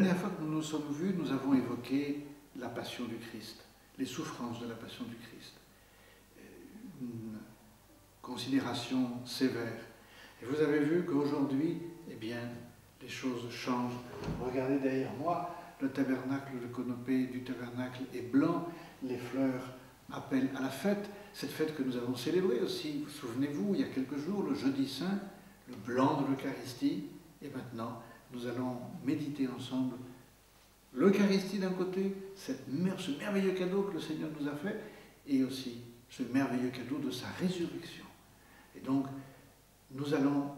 dernière fois que nous nous sommes vus, nous avons évoqué la passion du Christ, les souffrances de la passion du Christ. Une considération sévère. Et vous avez vu qu'aujourd'hui, eh bien, les choses changent. Regardez derrière moi, le tabernacle, le canopée du tabernacle est blanc, les fleurs appellent à la fête, cette fête que nous avons célébrée aussi, souvenez-vous, il y a quelques jours, le jeudi saint, le blanc de l'Eucharistie, et maintenant, nous allons méditer ensemble l'Eucharistie d'un côté, ce merveilleux cadeau que le Seigneur nous a fait, et aussi ce merveilleux cadeau de sa résurrection. Et donc, nous allons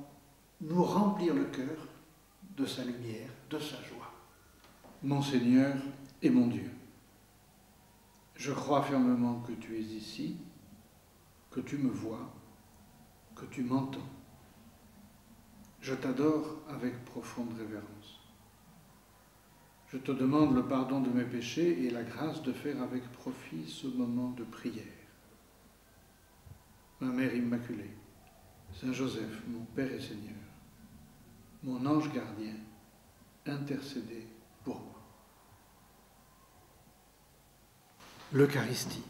nous remplir le cœur de sa lumière, de sa joie. Mon Seigneur et mon Dieu, je crois fermement que tu es ici, que tu me vois, que tu m'entends. Je t'adore avec profonde révérence. Je te demande le pardon de mes péchés et la grâce de faire avec profit ce moment de prière. Ma Mère Immaculée, Saint Joseph, mon Père et Seigneur, mon ange gardien, intercédez pour moi. L'Eucharistie.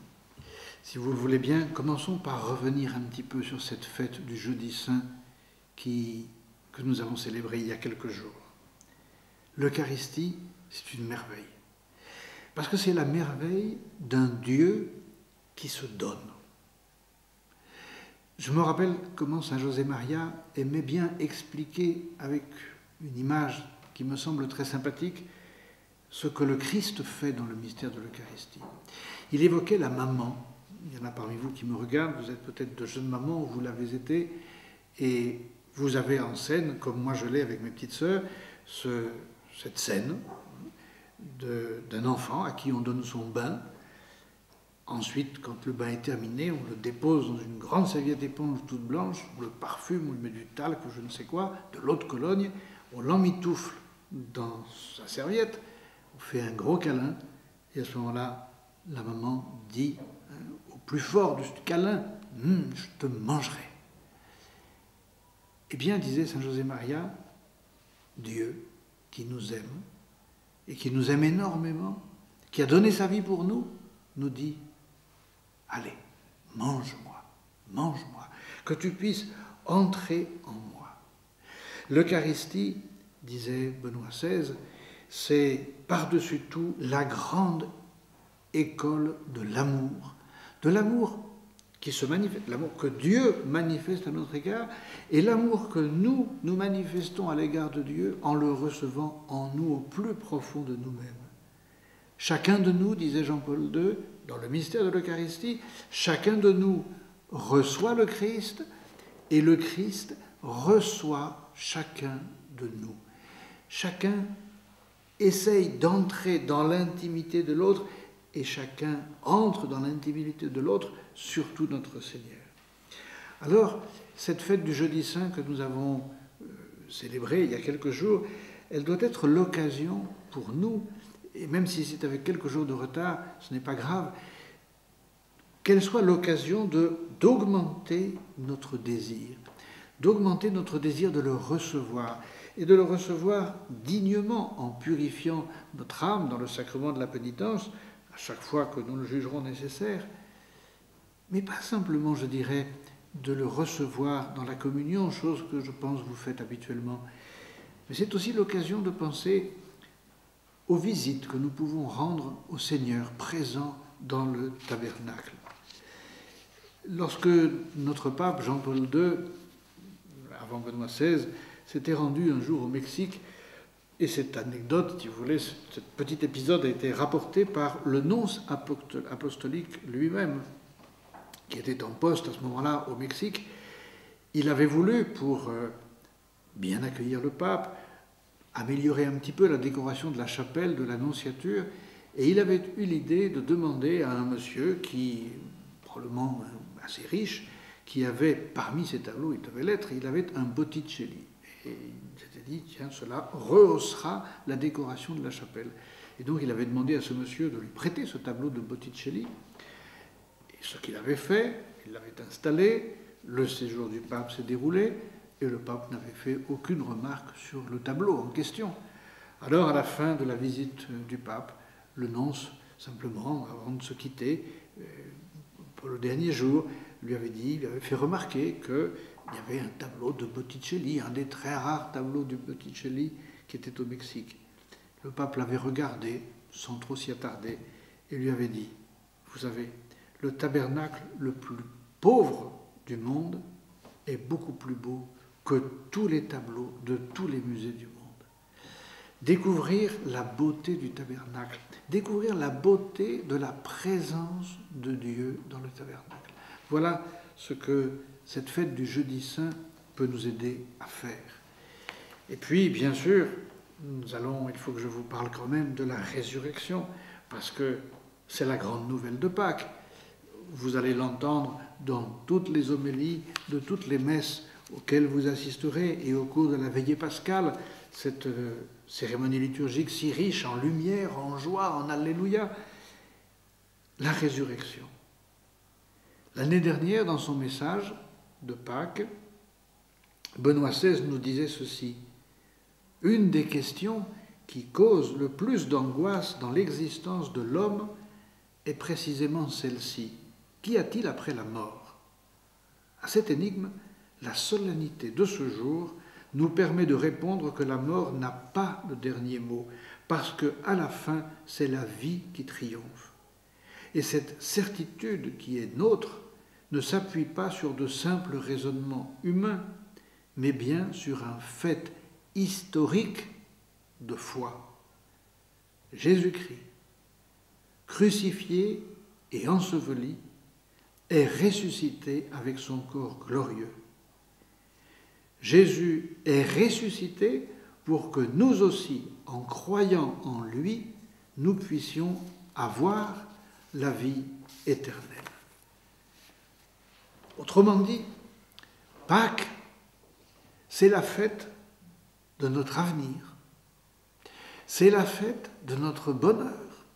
Si vous le voulez bien, commençons par revenir un petit peu sur cette fête du jeudi saint que nous avons célébrée il y a quelques jours. L'Eucharistie, c'est une merveille. Parce que c'est la merveille d'un Dieu qui se donne. Je me rappelle comment Saint José Maria aimait bien expliquer avec une image qui me semble très sympathique ce que le Christ fait dans le mystère de l'Eucharistie. Il évoquait la maman. Il y en a parmi vous qui me regardent, vous êtes peut-être de jeunes mamans ou vous l'avez été, et vous avez en scène, comme moi je l'ai avec mes petites sœurs, cette scène d'un enfant à qui on donne son bain. Ensuite, quand le bain est terminé, on le dépose dans une grande serviette éponge toute blanche, on le parfume, on lui met du talc ou je ne sais quoi, de l'eau de Cologne, on l'emmitoufle dans sa serviette, on fait un gros câlin, et à ce moment-là, la maman dit, au plus fort du câlin, « je te mangerai ». Eh bien, disait Saint José Maria, Dieu qui nous aime, et qui nous aime énormément, qui a donné sa vie pour nous, nous dit, allez, mange-moi, mange-moi, que tu puisses entrer en moi. L'Eucharistie, disait Benoît XVI, c'est par-dessus tout la grande école de l'amour qui se manifeste, l'amour que Dieu manifeste à notre égard, et l'amour que nous manifestons à l'égard de Dieu en le recevant en nous au plus profond de nous-mêmes. Chacun de nous, disait Jean-Paul II, dans le mystère de l'Eucharistie, chacun de nous reçoit le Christ et le Christ reçoit chacun de nous. Chacun essaye d'entrer dans l'intimité de l'autre et chacun entre dans l'intimité de l'autre, surtout notre Seigneur. Alors, cette fête du jeudi saint que nous avons célébrée il y a quelques jours, elle doit être l'occasion pour nous, et même si c'est avec quelques jours de retard, ce n'est pas grave, qu'elle soit l'occasion d'augmenter notre désir de le recevoir, et de le recevoir dignement en purifiant notre âme dans le sacrement de la pénitence, à chaque fois que nous le jugerons nécessaire, mais pas simplement, je dirais, de le recevoir dans la communion, chose que je pense vous faites habituellement, mais c'est aussi l'occasion de penser aux visites que nous pouvons rendre au Seigneur présent dans le tabernacle. Lorsque notre pape Jean-Paul II, avant Benoît XVI, s'était rendu un jour au Mexique, et cette anecdote, si vous voulez, ce petit épisode a été rapporté par le nonce apostolique lui-même, qui était en poste à ce moment-là au Mexique. Il avait voulu, pour bien accueillir le pape, améliorer un petit peu la décoration de la chapelle de l'Annonciature, et il avait eu l'idée de demander à un monsieur qui, probablement assez riche, qui avait, parmi ses tableaux, il devait l'être, il avait un Botticelli. Et il s'était dit, tiens, cela rehaussera la décoration de la chapelle. Et donc il avait demandé à ce monsieur de lui prêter ce tableau de Botticelli. Et ce qu'il avait fait, il l'avait installé, le séjour du pape s'est déroulé, et le pape n'avait fait aucune remarque sur le tableau en question. Alors, à la fin de la visite du pape, le nonce, simplement, avant de se quitter, pour le dernier jour, lui avait fait remarquer qu'il y avait un tableau de Botticelli, un des très rares tableaux du Botticelli qui était au Mexique. Le pape l'avait regardé, sans trop s'y attarder, et lui avait dit, vous savez, le tabernacle le plus pauvre du monde est beaucoup plus beau que tous les tableaux de tous les musées du monde. Découvrir la beauté du tabernacle, découvrir la beauté de la présence de Dieu dans le tabernacle. Voilà ce que cette fête du Jeudi Saint peut nous aider à faire. Et puis, bien sûr, il faut que je vous parle quand même de la résurrection, parce que c'est la grande nouvelle de Pâques. Vous allez l'entendre dans toutes les homélies de toutes les messes auxquelles vous assisterez et au cours de la veillée pascale, cette cérémonie liturgique si riche en lumière, en joie, en alléluia. La résurrection. L'année dernière, dans son message de Pâques, Benoît XVI nous disait ceci. Une des questions qui cause le plus d'angoisse dans l'existence de l'homme est précisément celle-ci. Qu'y a-t-il après la mort? À cette énigme, la solennité de ce jour nous permet de répondre que la mort n'a pas le dernier mot, parce qu'à la fin, c'est la vie qui triomphe. Et cette certitude qui est nôtre ne s'appuie pas sur de simples raisonnements humains, mais bien sur un fait historique de foi. Jésus-Christ, crucifié et enseveli, est ressuscité avec son corps glorieux. Jésus est ressuscité pour que nous aussi, en croyant en lui, nous puissions avoir la vie éternelle. Autrement dit, Pâques, c'est la fête de notre avenir, c'est la fête de notre bonheur,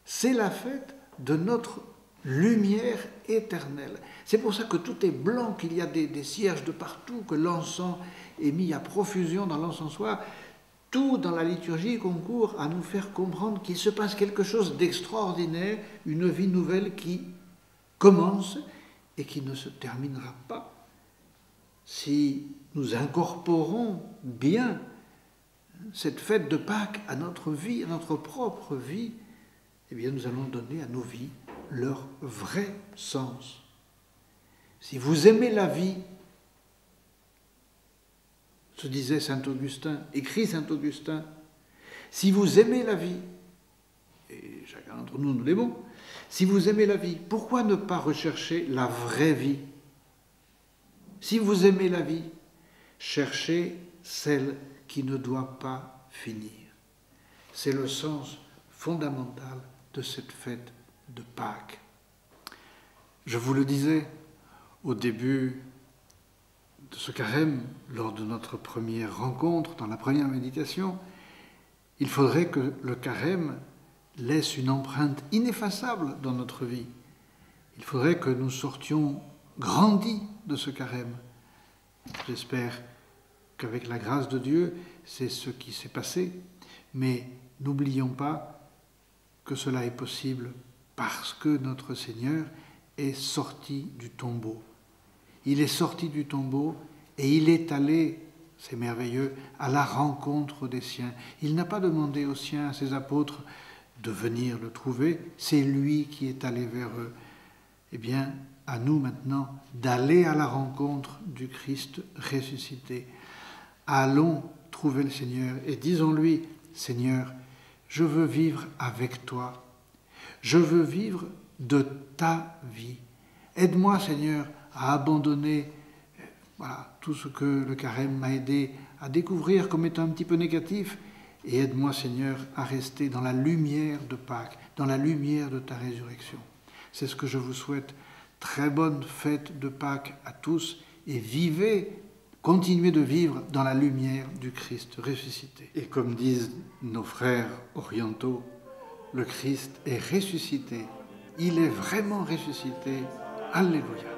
c'est la fête de notre lumière éternelle. C'est pour ça que tout est blanc, qu'il y a des cierges de partout, que l'encens est mis à profusion dans l'encensoir. Tout dans la liturgie concourt à nous faire comprendre qu'il se passe quelque chose d'extraordinaire, une vie nouvelle qui commence et qui ne se terminera pas. Si nous incorporons bien cette fête de Pâques à notre vie, à notre propre vie, eh bien nous allons donner à nos vies leur vrai sens. Si vous aimez la vie, se disait saint Augustin, écrit saint Augustin, si vous aimez la vie, et chacun d'entre nous l'aimons, si vous aimez la vie, pourquoi ne pas rechercher la vraie vie? Si vous aimez la vie, cherchez celle qui ne doit pas finir. C'est le sens fondamental de cette fête de Pâques. Je vous le disais au début de ce carême, lors de notre première rencontre, dans la première méditation, il faudrait que le carême laisse une empreinte ineffaçable dans notre vie. Il faudrait que nous sortions grandis de ce carême. J'espère qu'avec la grâce de Dieu, c'est ce qui s'est passé, mais n'oublions pas que cela est possible parce que notre Seigneur est sorti du tombeau. Il est sorti du tombeau et il est allé, c'est merveilleux, à la rencontre des siens. Il n'a pas demandé aux siens, à ses apôtres, de venir le trouver, c'est lui qui est allé vers eux. Eh bien, à nous maintenant d'aller à la rencontre du Christ ressuscité. Allons trouver le Seigneur et disons-lui, Seigneur, je veux vivre avec toi. Je veux vivre de ta vie. Aide-moi, Seigneur, à abandonner tout ce que le carême m'a aidé à découvrir comme étant un petit peu négatif. Et aide-moi, Seigneur, à rester dans la lumière de Pâques, dans la lumière de ta résurrection. C'est ce que je vous souhaite. Très bonne fête de Pâques à tous et continuez de vivre dans la lumière du Christ ressuscité. Et comme disent nos frères orientaux, le Christ est ressuscité. Il est vraiment ressuscité. Alléluia.